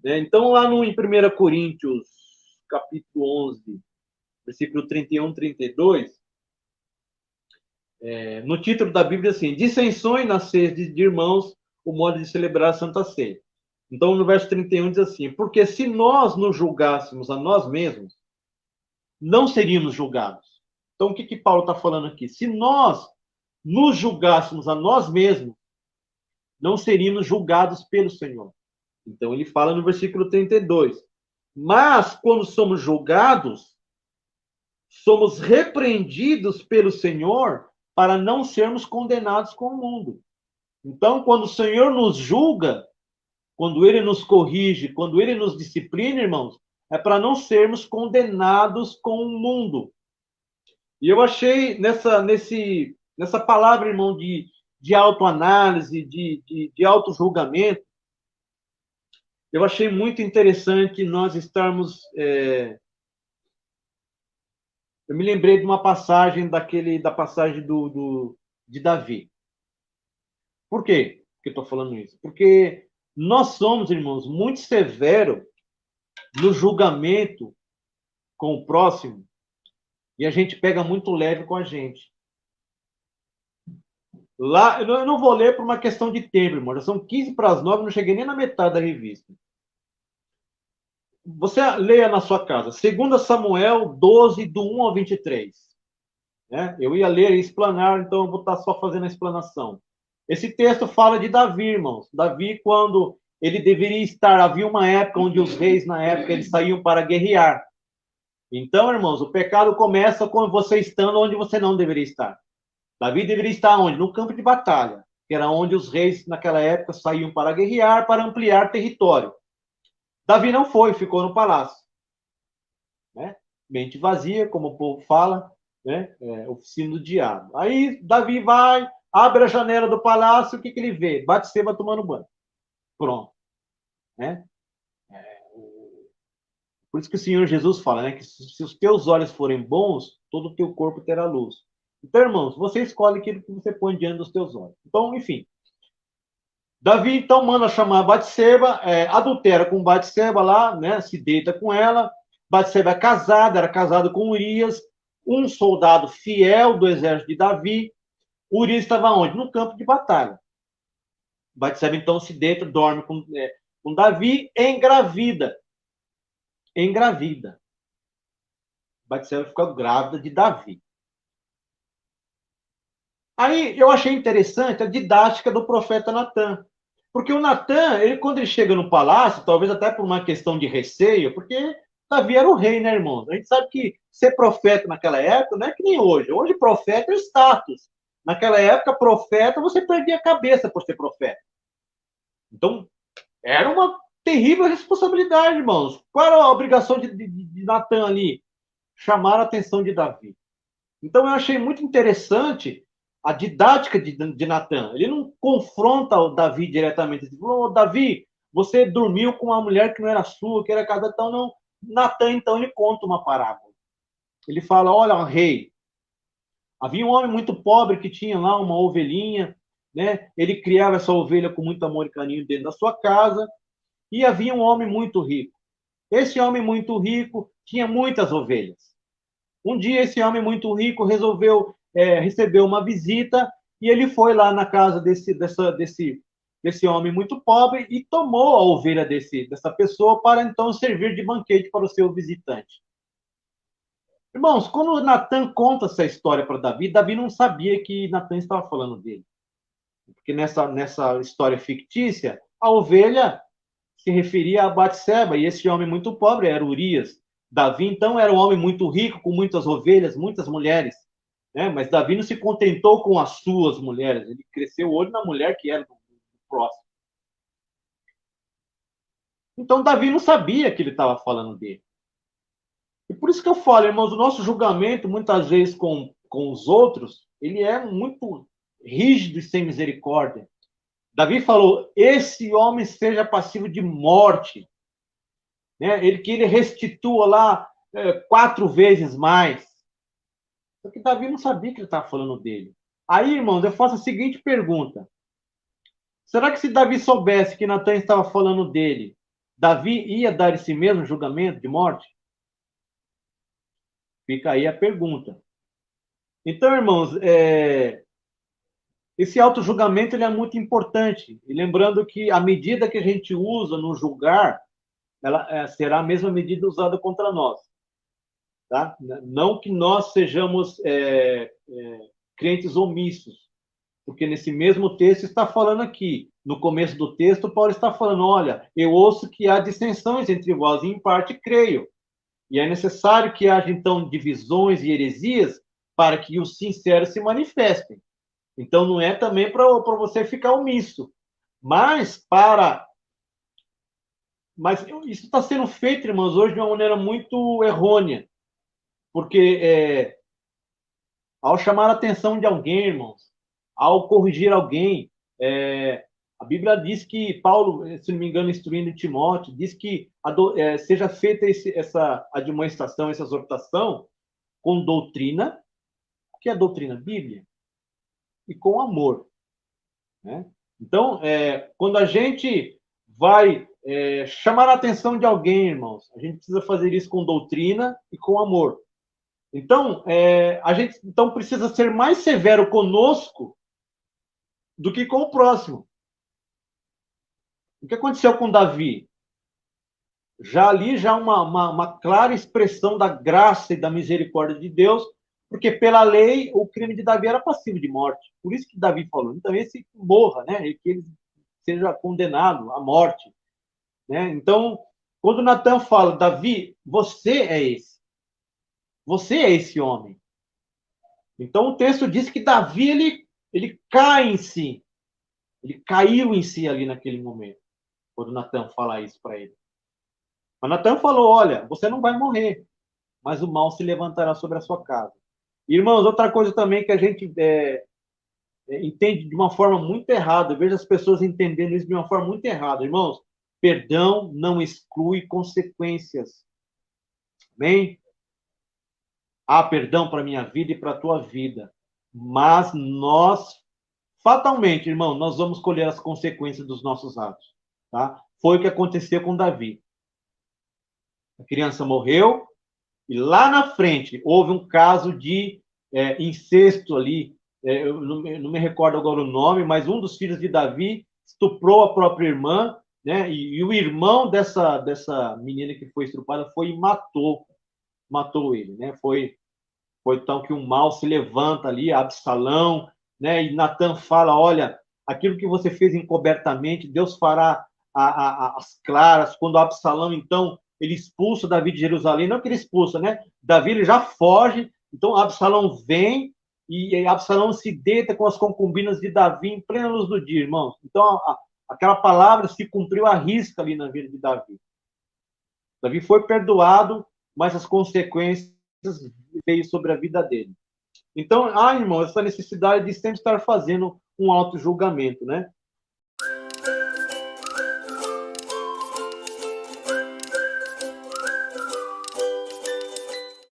né? Então, lá no, em 1 Coríntios, capítulo 11, versículo 31, 32, no título da Bíblia, assim, dissensões nas ceias de irmãos, o modo de celebrar a Santa Ceia. Então, no verso 31 diz assim, porque se nós nos julgássemos a nós mesmos, não seríamos julgados. Então, o que Paulo está falando aqui? Se nós nos julgássemos a nós mesmos, não seríamos julgados pelo Senhor. Então, ele fala no versículo 32. Mas, quando somos julgados, somos repreendidos pelo Senhor para não sermos condenados com o mundo. Então, quando o Senhor nos julga, quando ele nos corrige, quando ele nos disciplina, irmãos, é para não sermos condenados com o mundo. E eu achei nessa palavra, irmão, de autoanálise, de auto-julgamento, eu achei muito interessante nós estarmos. Eu me lembrei de uma passagem da passagem de Davi. Por quê que eu estou falando isso? Porque nós somos, irmãos, muito severos no julgamento com o próximo e a gente pega muito leve com a gente. Lá, eu não vou ler por uma questão de tempo, irmão. Já são 15 para as 9, não cheguei nem na metade da revista. Você leia na sua casa, 2 Samuel 12, do 1 ao 23. Né? Eu ia ler e explanar, então eu vou estar só fazendo a explanação. Esse texto fala de Davi, irmãos. Davi, quando ele deveria estar, havia uma época onde os reis, na época, eles saíam para guerrear. Então, irmãos, o pecado começa quando você estando onde você não deveria estar. Davi deveria estar onde? No campo de batalha, que era onde os reis, naquela época, saíam para guerrear, para ampliar território. Davi não foi, ficou no palácio. Né? Mente vazia, como o povo fala, né? Oficina do diabo. Aí Davi vai, abre a janela do palácio, o que ele vê? Batseba tomando banho. Pronto. Né? Por isso que o Senhor Jesus fala, né? Que se os teus olhos forem bons, todo o teu corpo terá luz. Então, irmãos, você escolhe aquilo que você põe diante dos teus olhos. Então, enfim. Davi, então, manda chamar Batseba, adultera com Batseba lá, né? Se deita com ela. Batseba é casada, era casado com Urias, um soldado fiel do exército de Davi. Urias estava onde? No campo de batalha. Batseba, então, se deita, dorme com Davi, engravida. Engravida. Batseba fica grávida de Davi. Aí eu achei interessante a didática do profeta Natan. Porque o Natan, quando ele chega no palácio, talvez até por uma questão de receio, porque Davi era o rei, né, irmão? A gente sabe que ser profeta naquela época não é que nem hoje. Hoje, profeta é status. Naquela época, profeta, você perdia a cabeça por ser profeta. Então, era uma terrível responsabilidade, irmãos. Qual era a obrigação de Natan ali? Chamar a atenção de Davi. Então, eu achei muito interessante a didática de Natan. Ele não confronta o Davi diretamente. Ele falou, Davi, você dormiu com uma mulher que não era sua, que era casada. Então, não. Natan, então, ele conta uma parábola. Ele fala, olha, rei, havia um homem muito pobre que tinha lá uma ovelhinha, né? Ele criava essa ovelha com muito amor e carinho dentro da sua casa, e havia um homem muito rico. Esse homem muito rico tinha muitas ovelhas. Um dia, esse homem muito rico resolveu receber uma visita e ele foi lá na casa desse homem muito pobre e tomou a ovelha dessa pessoa para então servir de banquete para o seu visitante. Irmãos, quando Natan conta essa história para Davi, Davi não sabia que Natan estava falando dele. Porque nessa história fictícia, a ovelha se referia a Batseba, e esse homem muito pobre era Urias. Davi, então, era um homem muito rico, com muitas ovelhas, muitas mulheres. Né? Mas Davi não se contentou com as suas mulheres, ele cresceu o olho na mulher que era do próximo. Então, Davi não sabia que ele estava falando dele. E por isso que eu falo, irmãos, o nosso julgamento, muitas vezes com os outros, ele é muito rígido e sem misericórdia. Davi falou, esse homem seja passivo de morte. Né? Que ele restitua lá 4 vezes mais. Só que Davi não sabia que ele estava falando dele. Aí, irmãos, eu faço a seguinte pergunta. Será que se Davi soubesse que Natan estava falando dele, Davi ia dar esse mesmo julgamento de morte? Fica aí a pergunta. Então, irmãos, esse auto-julgamento ele é muito importante. E lembrando que a medida que a gente usa no julgar, ela será a mesma medida usada contra nós. Tá? Não que nós sejamos crentes omissos, porque nesse mesmo texto está falando aqui, no começo do texto, Paulo está falando, olha, eu ouço que há dissensões entre vós, e em parte creio. E é necessário que haja, então, divisões e heresias para que os sinceros se manifestem. Então, não é também para você ficar omisso, mas Mas isso está sendo feito, irmãos, hoje de uma maneira muito errônea, porque ao chamar a atenção de alguém, irmãos, ao corrigir alguém, a Bíblia diz que Paulo, se não me engano, instruindo Timóteo, diz que seja feita essa admoestação, essa exortação com doutrina, que é a doutrina Bíblia, e com amor. Né? Então, quando a gente vai chamar a atenção de alguém, irmãos, a gente precisa fazer isso com doutrina e com amor. Então, a gente então precisa ser mais severo conosco do que com o próximo. O que aconteceu com Davi? Já ali, já uma clara expressão da graça e da misericórdia de Deus, porque pela lei o crime de Davi era passivo de morte. Por isso que Davi falou, então esse morra, né? E que ele seja condenado à morte. Né? Então, quando Natan fala, Davi, você é esse. Você é esse homem. Então, o texto diz que Davi, ele cai em si. Ele caiu em si ali naquele momento, quando Natan fala isso para ele. Mas Natan falou, olha, você não vai morrer, mas o mal se levantará sobre a sua casa. Irmãos, outra coisa também que a gente entende de uma forma muito errada, eu vejo as pessoas entendendo isso de uma forma muito errada. Irmãos, perdão não exclui consequências. Amém? Há perdão para a minha vida e para a tua vida. Mas nós, fatalmente, irmão, nós vamos colher as consequências dos nossos atos. Tá? Foi o que aconteceu com Davi. A criança morreu e lá na frente houve um caso de incesto ali. Eu não me recordo agora o nome, mas um dos filhos de Davi estuprou a própria irmã, né? E o irmão dessa menina que foi estuprada foi e matou ele, né? Foi então que o mal se levanta ali, Absalão, né? E Natan fala, olha, aquilo que você fez encobertamente, Deus fará as claras. Quando Absalão, então, ele expulsa Davi de Jerusalém, não que ele expulsa, né? Davi ele já foge, então Absalão vem e Absalão se deita com as concubinas de Davi em plena luz do dia, irmãos. Então, aquela palavra se cumpriu à risca ali na vida de Davi. Davi foi perdoado, mas as consequências veio sobre a vida dele. Então, irmão, essa necessidade de sempre estar fazendo um auto-julgamento, né?